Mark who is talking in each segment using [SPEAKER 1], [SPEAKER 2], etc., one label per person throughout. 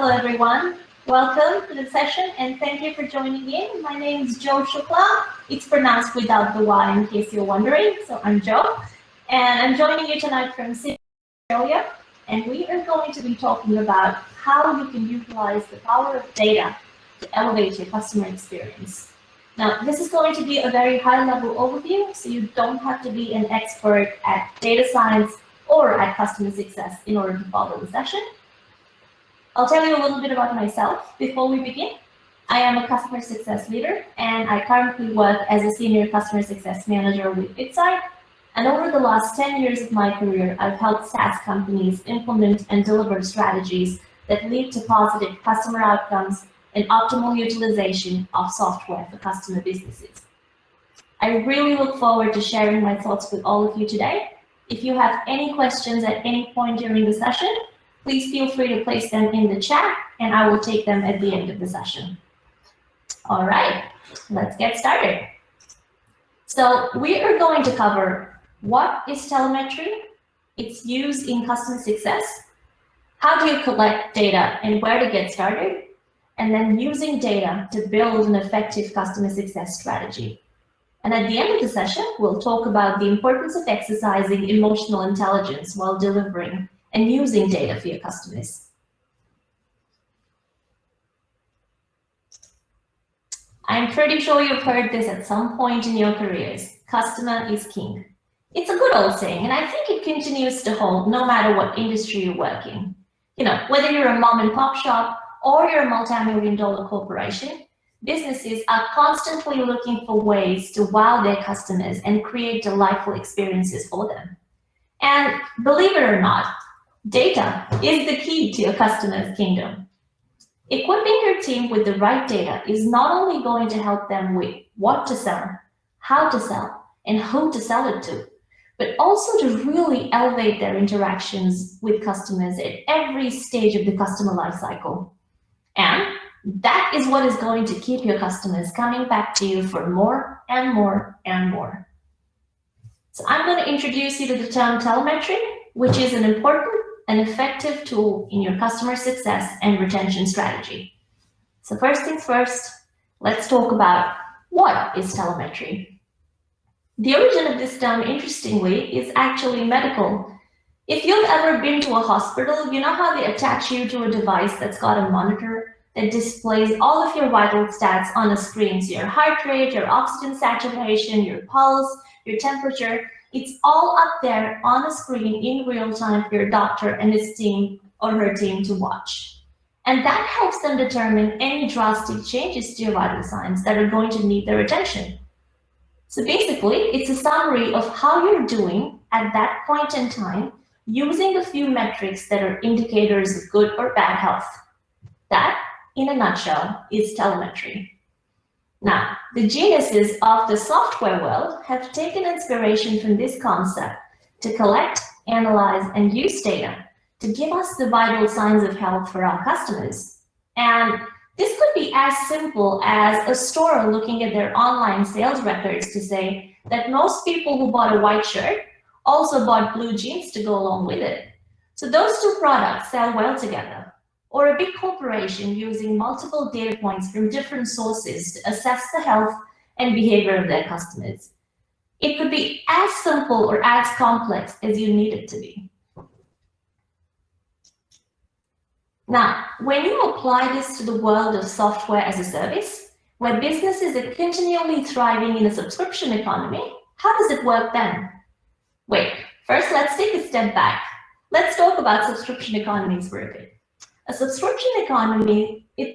[SPEAKER 1] Hello, everyone. Welcome to the session and thank you for joining in. My name is Jyo Shukla. It's pronounced without the Y in case you're wondering. So I'm Jyo, and I'm joining you tonight from Sydney, Australia. And we are going to be talking about how you can utilize the power of data to elevate your customer experience. Now, this is going to be a very high-level overview, so you don't have to be an expert at data science or at customer success in order to follow the session. I'll tell you a little bit about myself before we begin. I am a customer success leader, and I currently work as a senior customer success manager with BitSide. And over the last 10 years of my career, I've helped SaaS companies implement and deliver strategies that lead to positive customer outcomes and optimal utilization of software for customer businesses. I really look forward to sharing my thoughts with all of you today. If you have any questions at any point during the session, please feel free to place them in the chat and I will take them at the end of the session. All right, let's get started. So we are going to cover what is telemetry, its use in customer success, how do you collect data and where to get started, and then using data to build an effective customer success strategy. And at the end of the session, we'll talk about the importance of exercising emotional intelligence while delivering and using data for your customers. I'm pretty sure you've heard this at some point in your careers. Customer is king. It's a good old saying, and I think it continues to hold no matter what industry you work in. You know, whether you're a mom and pop shop or you're a multi-million-dollar corporation, businesses are constantly looking for ways to wow their customers and create delightful experiences for them. And believe it or not, data is the key to your customer's kingdom. Equipping your team with the right data is not only going to help them with what to sell, how to sell, and who to sell it to, but also to really elevate their interactions with customers at every stage of the customer lifecycle. And that is what is going to keep your customers coming back to you for more and more and more. So I'm going to introduce you to the term telemetry, which is an important and effective tool in your customer success and retention strategy. So first things first, let's talk about what is telemetry. The origin of this term, interestingly, is actually medical. If you've ever been to a hospital, you know how they attach you to a device that's got a monitor that displays all of your vital stats on a screen. So your heart rate, your oxygen saturation, your pulse, your temperature, it's all up there on a screen in real time for your doctor and his team or her team to watch. And that helps them determine any drastic changes to your vital signs that are going to need their attention. So basically, it's a summary of how you're doing at that point in time using a few metrics that are indicators of good or bad health. That, in a nutshell, is telemetry. Now, the geniuses of the software world have taken inspiration from this concept to collect, analyze, and use data to give us the vital signs of health for our customers. And this could be as simple as a store looking at their online sales records to say that most people who bought a white shirt also bought blue jeans to go along with it. So those two products sell well together. Or a big corporation using multiple data points from different sources to assess the health and behavior of their customers. It could be as simple or as complex as you need it to be. Now, when you apply this to the world of software as a service, where businesses are continually thriving in a subscription economy, how does it work then? Wait, first let's take a step back. Let's talk about subscription economies for a bit. A subscription economy is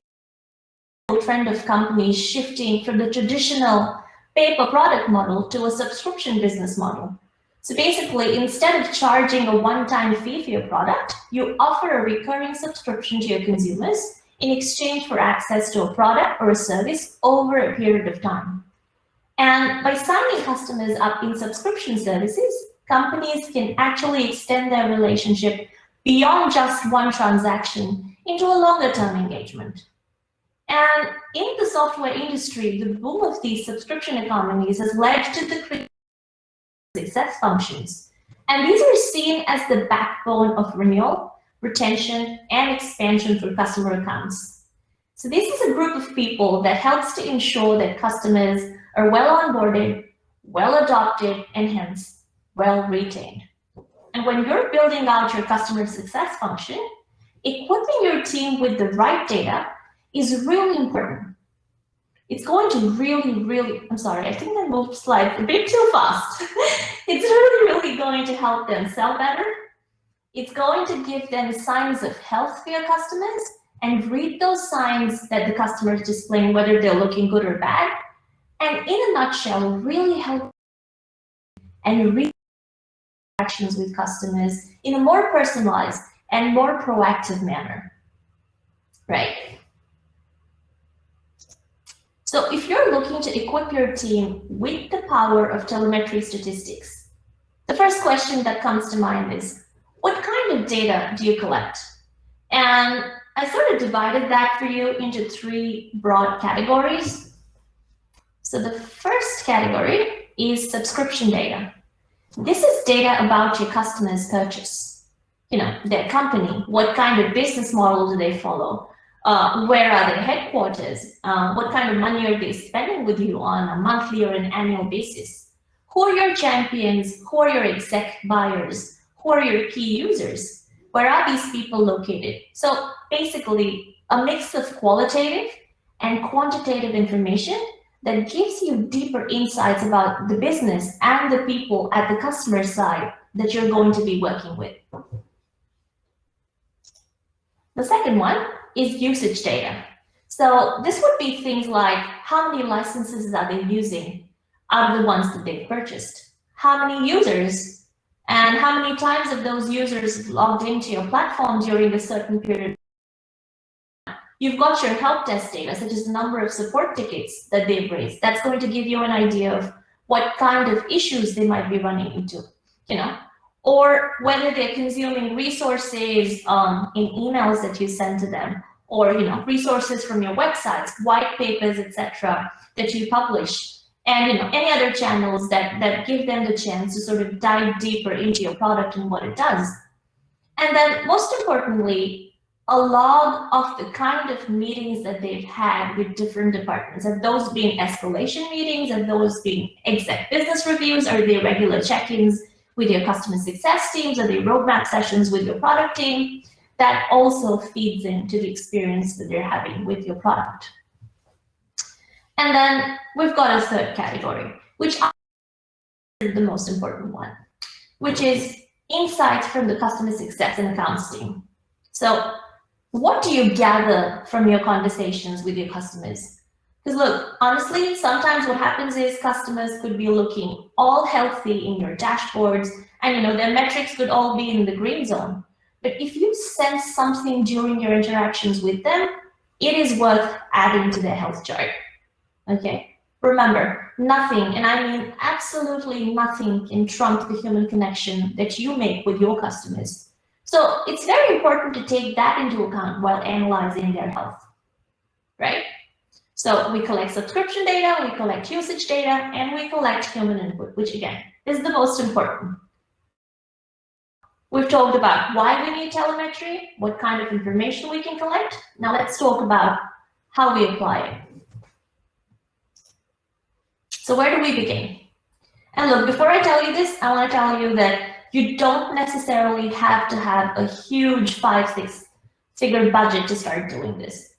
[SPEAKER 1] a trend of companies shifting from the traditional paper product model to a subscription business model. So basically, instead of charging a one-time fee for your product, you offer a recurring subscription to your consumers in exchange for access to a product or a service over a period of time. And by signing customers up in subscription services, companies can actually extend their relationship beyond just one transaction into a longer-term engagement. And in the software industry, the boom of these subscription economies has led to the creation of success functions. And these are seen as the backbone of renewal retention, and expansion for customer accounts. So this is a group of people that helps to ensure that customers are well onboarded, well adopted, and hence well retained. And when you're building out your customer success function, equipping your team with the right data is really important. It's going to really, I'm sorry, I think I moved slides a bit too fast. It's really going to help them sell better. It's going to give them signs of health for your customers and read those signs that the customer is displaying, whether they're looking good or bad. And in a nutshell, really help and read actions with customers in a more personalized and more proactive manner, right? So if you're looking to equip your team with the power of telemetry statistics, the first question that comes to mind is, what kind of data do you collect? And I sort of divided that for you into 3 broad categories. So the first category is subscription data. This is data about your customers' purchase. You know, their company, what kind of business model do they follow? Where are their headquarters? What kind of money are they spending with you on a monthly or an annual basis? Who are your champions? Who are your exec buyers? Who are your key users? Where are these people located? So basically, a mix of qualitative and quantitative information that gives you deeper insights about the business and the people at the customer side that you're going to be working with. The second one is usage data. So this would be things like how many licenses are they using out of the ones that they've purchased? How many users and how many times have those users logged into your platform during a certain period? You've got your help desk data, such as the number of support tickets that they've raised. That's going to give you an idea of what kind of issues they might be running into, you know, or whether they're consuming resources in emails that you send to them, or resources from your websites, white papers, etc., that you publish, and any other channels that give them the chance to sort of dive deeper into your product and what it does. And then most importantly, a log of the kind of meetings that they've had with different departments. Have those been escalation meetings? Have those been exec business reviews? Are they regular check-ins with your customer success teams? Are they roadmap sessions with your product team? That also feeds into the experience that they're having with your product. And then we've got a third category, which is the most important one, which is insights from the customer success and accounts team. So what do you gather from your conversations with your customers? Because look, honestly, sometimes what happens is customers could be looking all healthy in your dashboards, and their metrics could all be in the green zone. But if you sense something during your interactions with them, it is worth adding to their health chart. Okay? Remember, nothing, and I mean absolutely nothing, can trump the human connection that you make with your customers. So it's very important to take that into account while analyzing their health, right? So we collect subscription data, we collect usage data, and we collect human input, which again is the most important. We've talked about why we need telemetry, what kind of information we can collect. Now let's talk about how we apply it. So where do we begin? And look, before I tell you this, I want to tell you that you don't necessarily have to have a huge 5-6 figure budget to start doing this.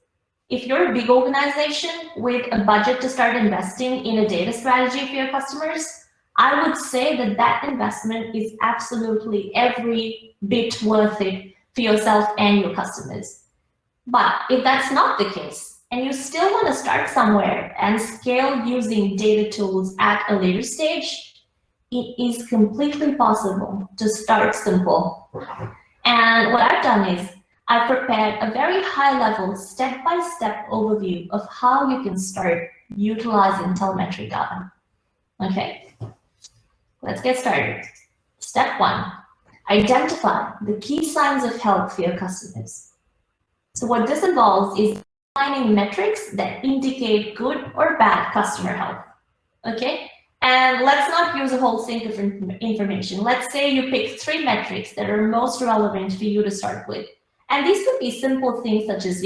[SPEAKER 1] If you're a big organization with a budget to start investing in a data strategy for your customers, I would say that that investment is absolutely every bit worth it for yourself and your customers. But if that's not the case, and you still want to start somewhere and scale using data tools at a later stage, it is completely possible to start simple. And what I've done is I've prepared a very high-level, step-by-step overview of how you can start utilizing telemetry data. Okay, let's get started. Step 1, identify the key signs of health for your customers. So what this involves is defining metrics that indicate good or bad customer health. Okay. And let's not use a whole sink of information. Let's say you pick 3 metrics that are most relevant for you to start with. And these could be simple things such as,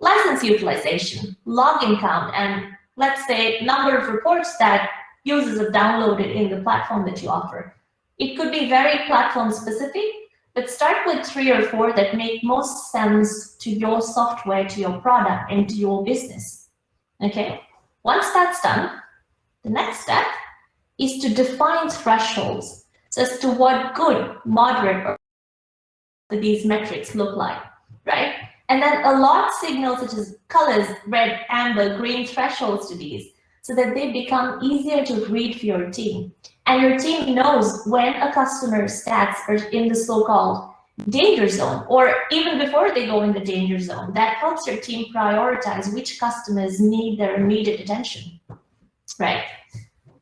[SPEAKER 1] license utilization, login count, and let's say number of reports that users have downloaded in the platform that you offer. It could be very platform specific, but start with 3 or 4 that make most sense to your software, to your product, and to your business. Okay? Once that's done, the next step is to define thresholds as to what good, moderate, or these metrics look like, right? And then allot signals such as colors, red, amber, green thresholds to these so that they become easier to read for your team. And your team knows when a customer's stats are in the so-called danger zone, or even before they go in the danger zone. That helps your team prioritize which customers need their immediate attention, right?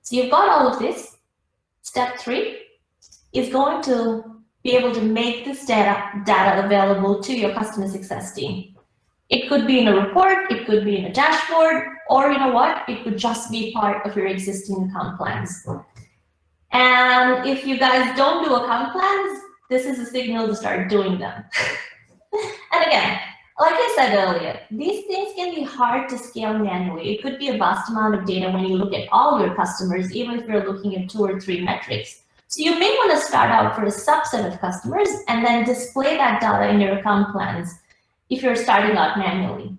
[SPEAKER 1] So you've got all of this. Step 3 is going to be able to make this data available to your customer success team. It could be in a report, it could be in a dashboard, or you know what, it could just be part of your existing account plans. And if you guys don't do account plans, this is a signal to start doing them. And again, like I said earlier, these things can be hard to scale manually. It could be a vast amount of data when you look at all your customers, even if you're looking at 2 or 3 metrics. So you may want to start out for a subset of customers and then display that data in your account plans if you're starting out manually.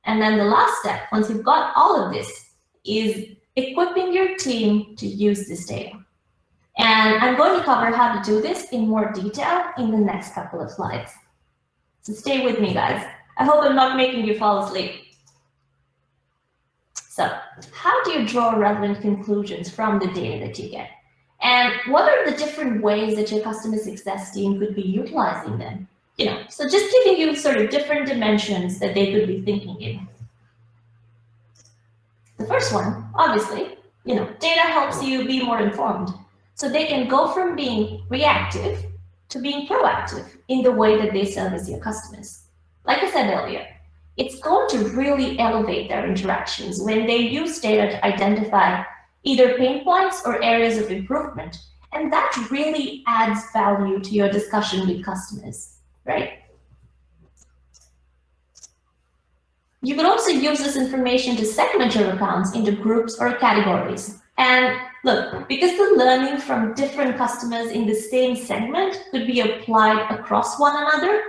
[SPEAKER 1] And then the last step, once you've got all of this, is equipping your team to use this data. And I'm going to cover how to do this in more detail in the next couple of slides. So stay with me, guys. I hope I'm not making you fall asleep. So how do you draw relevant conclusions from the data that you get? And what are the different ways that your customer success team could be utilizing them? So just giving you sort of different dimensions that they could be thinking in. The first one, obviously, data helps you be more informed. So they can go from being reactive to being proactive in the way that they service your customers. Like I said earlier, it's going to really elevate their interactions when they use data to identify either pain points or areas of improvement. And that really adds value to your discussion with customers, right? You could also use this information to segment your accounts into groups or categories. And look, because the learning from different customers in the same segment could be applied across one another,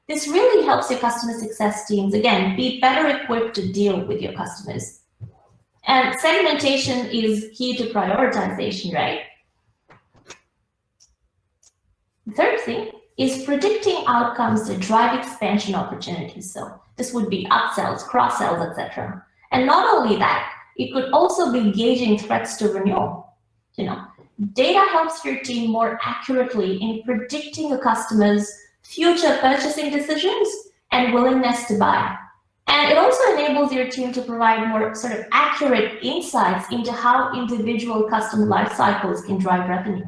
[SPEAKER 1] this really helps your customer success teams, again, be better equipped to deal with your customers. And segmentation is key to prioritization, right? The third thing is predicting outcomes that drive expansion opportunities. So this would be upsells, cross-sells, etc. And not only that, it could also be gauging threats to renewal. Data helps your team more accurately in predicting a customer's future purchasing decisions and willingness to buy. And it also enables your team to provide more sort of accurate insights into how individual customer life cycles can drive revenue.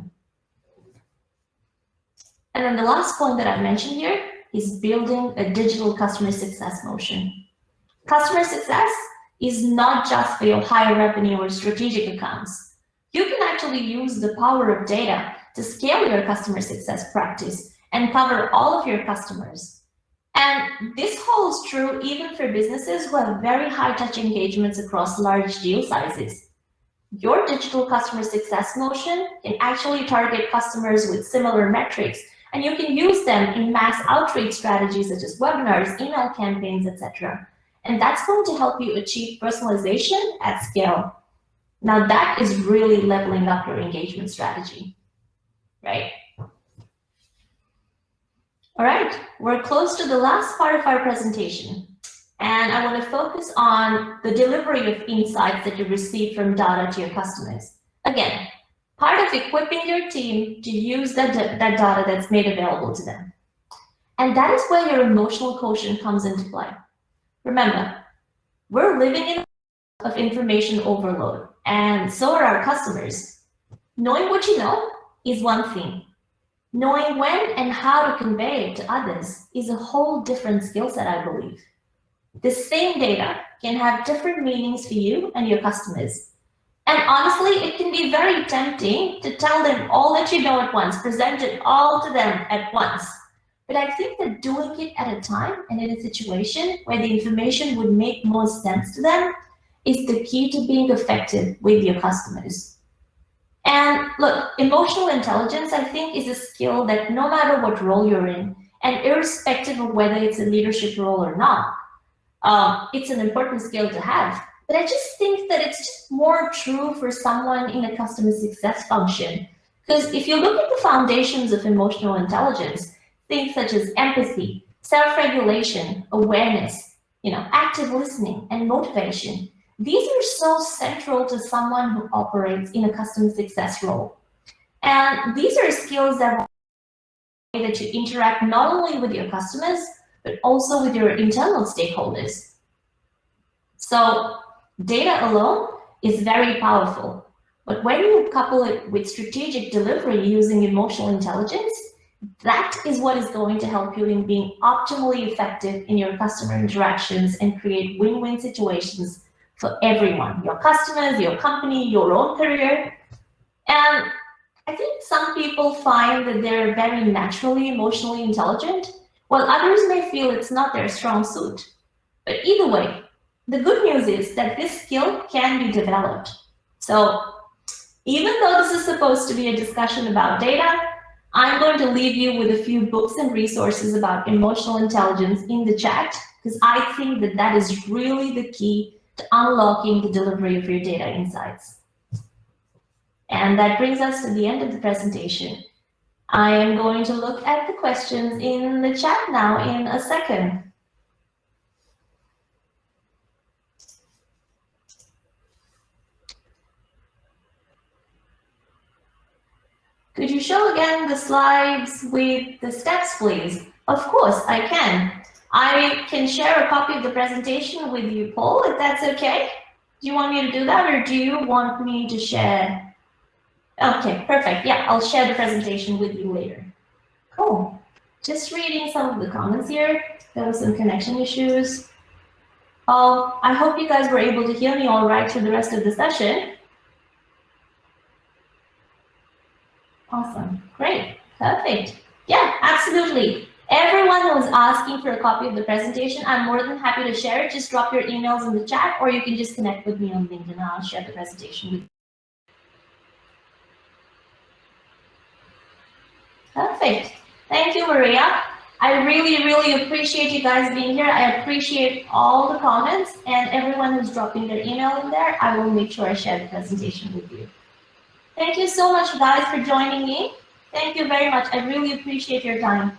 [SPEAKER 1] And then the last point that I've mentioned here is building a digital customer success motion. Customer success is not just for your high revenue or strategic accounts. You can actually use the power of data to scale your customer success practice and cover all of your customers. And this holds true even for businesses who have very high-touch engagements across large deal sizes. Your digital customer success motion can actually target customers with similar metrics, and you can use them in mass outreach strategies such as webinars, email campaigns, etc. And that's going to help you achieve personalization at scale. Now that is really leveling up your engagement strategy, right? All right, we're close to the last part of our presentation. And I want to focus on the delivery of insights that you receive from data to your customers. Again, part of equipping your team to use that data that's made available to them. And that is where your emotional quotient comes into play. Remember, we're living in a of information overload, and so are our customers. Knowing what you know is one thing. Knowing when and how to convey it to others is a whole different skill set, I believe. The same data can have different meanings for you and your customers. And honestly, it can be very tempting to tell them all that you know at once, present it all to them at once. But I think that doing it at a time and in a situation where the information would make more sense to them is the key to being effective with your customers. And look, emotional intelligence, I think, is a skill that no matter what role you're in, and irrespective of whether it's a leadership role or not, it's an important skill to have. But I just think that it's just more true for someone in a customer success function. Because if you look at the foundations of emotional intelligence, things such as empathy, self-regulation, awareness, active listening, and motivation, these are so central to someone who operates in a customer success role. And these are skills that you interact not only with your customers, but also with your internal stakeholders. So data alone is very powerful, but when you couple it with strategic delivery using emotional intelligence, that is what is going to help you in being optimally effective in your customer interactions and create win-win situations for everyone, your customers, your company, your own career. And I think some people find that they're very naturally emotionally intelligent, while others may feel it's not their strong suit. But either way, the good news is that this skill can be developed. So even though this is supposed to be a discussion about data, I'm going to leave you with a few books and resources about emotional intelligence in the chat, because I think that that is really the key to unlocking the delivery of your data insights. And that brings us to the end of the presentation. I am going to look at the questions in the chat now in a second. Could you show again the slides with the steps, please? Of course, I can. I can share a copy of the presentation with you, Paul, if that's okay. Do you want me to do that, or do you want me to share? Okay, perfect. Yeah, I'll share the presentation with you later. Cool. Just reading some of the comments here. There were some connection issues. Oh, I hope you guys were able to hear me all right through the rest of the session. Awesome. Great. Perfect. Yeah, absolutely. Everyone who was asking for a copy of the presentation, I'm more than happy to share it. Just drop your emails in the chat, or you can just connect with me on LinkedIn and I'll share the presentation with you. Perfect. Thank you, Maria. I really, really appreciate you guys being here. I appreciate all the comments and everyone who's dropping their email in there. I will make sure I share the presentation with you. Thank you so much, guys, for joining me. Thank you very much. I really appreciate your time.